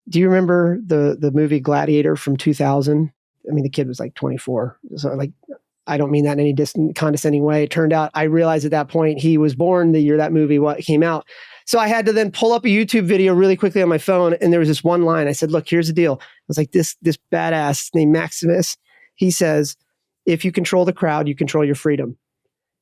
do you remember the movie Gladiator from 2000? I mean, the kid was like 24. So like, I don't mean that in any condescending way. It turned out, I realized at that point, he was born the year that movie came out. So I had to then pull up a YouTube video really quickly on my phone. And there was this one line. I said, look, here's the deal. I was like, this badass named Maximus, he says, if you control the crowd, you control your freedom.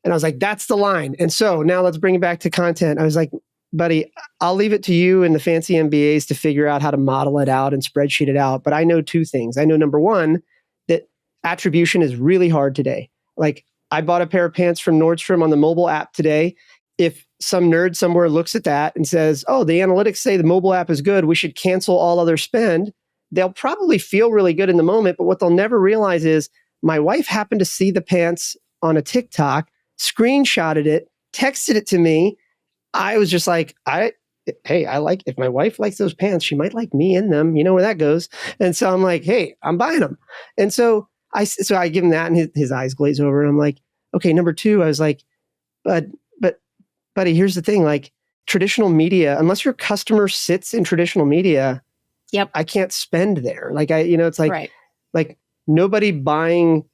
And I was like, that's the line. And so now let's bring it back to content. I was like, buddy, I'll leave it to you and the fancy MBAs to figure out how to model it out and spreadsheet it out. But I know two things. I know, number one, that attribution is really hard today. Like, I bought a pair of pants from Nordstrom on the mobile app today. If some nerd somewhere looks at that and says, oh, the analytics say the mobile app is good, we should cancel all other spend, they'll probably feel really good in the moment. But what they'll never realize is my wife happened to see the pants on a TikTok, screenshotted it, texted it to me. I was just like, if my wife likes those pants, she might like me in them. You know where that goes. And so I'm like, hey, I'm buying them. And so I give him that, and his eyes glaze over. And I'm like, okay, number two, I was like, but buddy, here's the thing. Like, traditional media, unless your customer sits in traditional media, yep, I can't spend there. Like, it's like, right. Like, nobody buying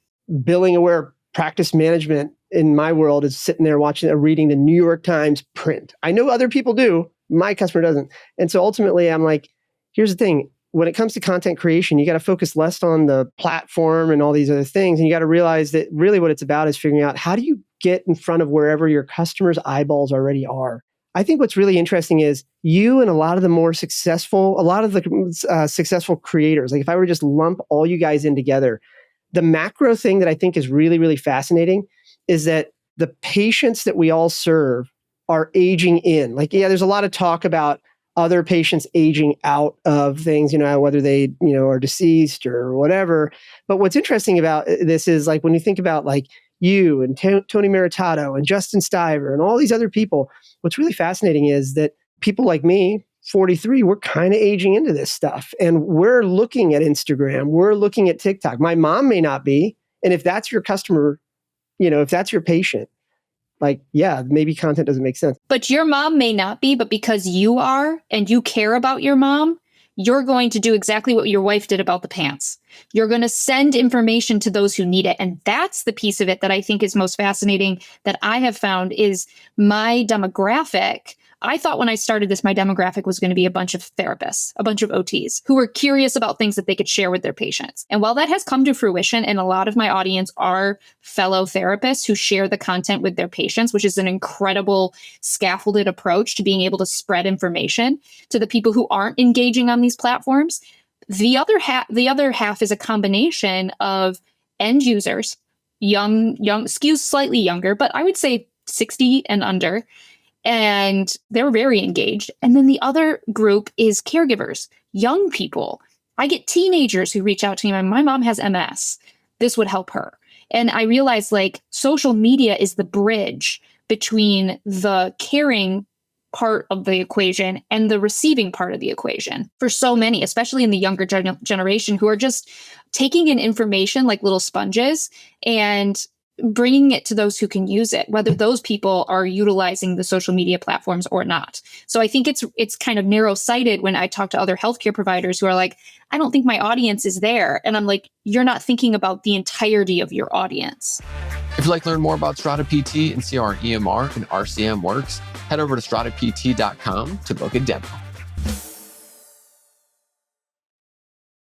billing aware practice management in my world is sitting there watching or reading the New York Times print. I know other people do. My customer doesn't. And so ultimately, I'm like, here's the thing. When it comes to content creation, you got to focus less on the platform and all these other things. And you got to realize that really what it's about is figuring out, how do you get in front of wherever your customers' eyeballs already are? I think what's really interesting is you and a lot of the successful creators, like if I were to just lump all you guys in together, the macro thing that I think is really, really fascinating is that the patients that we all serve are aging in. Like, yeah, there's a lot of talk about other patients aging out of things, whether they, are deceased or whatever. But what's interesting about this is, like, when you think about like you and Tony Maritato and Justin Stiver and all these other people, what's really fascinating is that people like me, 43, we're kind of aging into this stuff. And we're looking at Instagram, we're looking at TikTok. My mom may not be. And if that's your customer, if that's your patient, like, yeah, maybe content doesn't make sense. But your mom may not be, but because you are and you care about your mom, you're going to do exactly what your wife did about the pants. You're going to send information to those who need it. And that's the piece of it that I think is most fascinating that I have found is my demographic. I thought when I started this, my demographic was going to be a bunch of therapists, a bunch of OTs who were curious about things that they could share with their patients. And while that has come to fruition, and a lot of my audience are fellow therapists who share the content with their patients, which is an incredible scaffolded approach to being able to spread information to the people who aren't engaging on these platforms. The other half is a combination of end users, young, skews slightly younger, but I would say 60 and under. And they're very engaged. And then the other group is caregivers, young people. I get teenagers who reach out to me. My mom has MS. This would help her. And I realized, like, social media is the bridge between the caring part of the equation and the receiving part of the equation for so many, especially in the younger generation, who are just taking in information like little sponges and bringing it to those who can use it, whether those people are utilizing the social media platforms or not. So I think it's kind of narrow-sighted when I talk to other healthcare providers who are like, I don't think my audience is there. And I'm like, you're not thinking about the entirety of your audience. If you'd like to learn more about Strata PT and see how our EMR and RCM works, head over to stratapt.com to book a demo.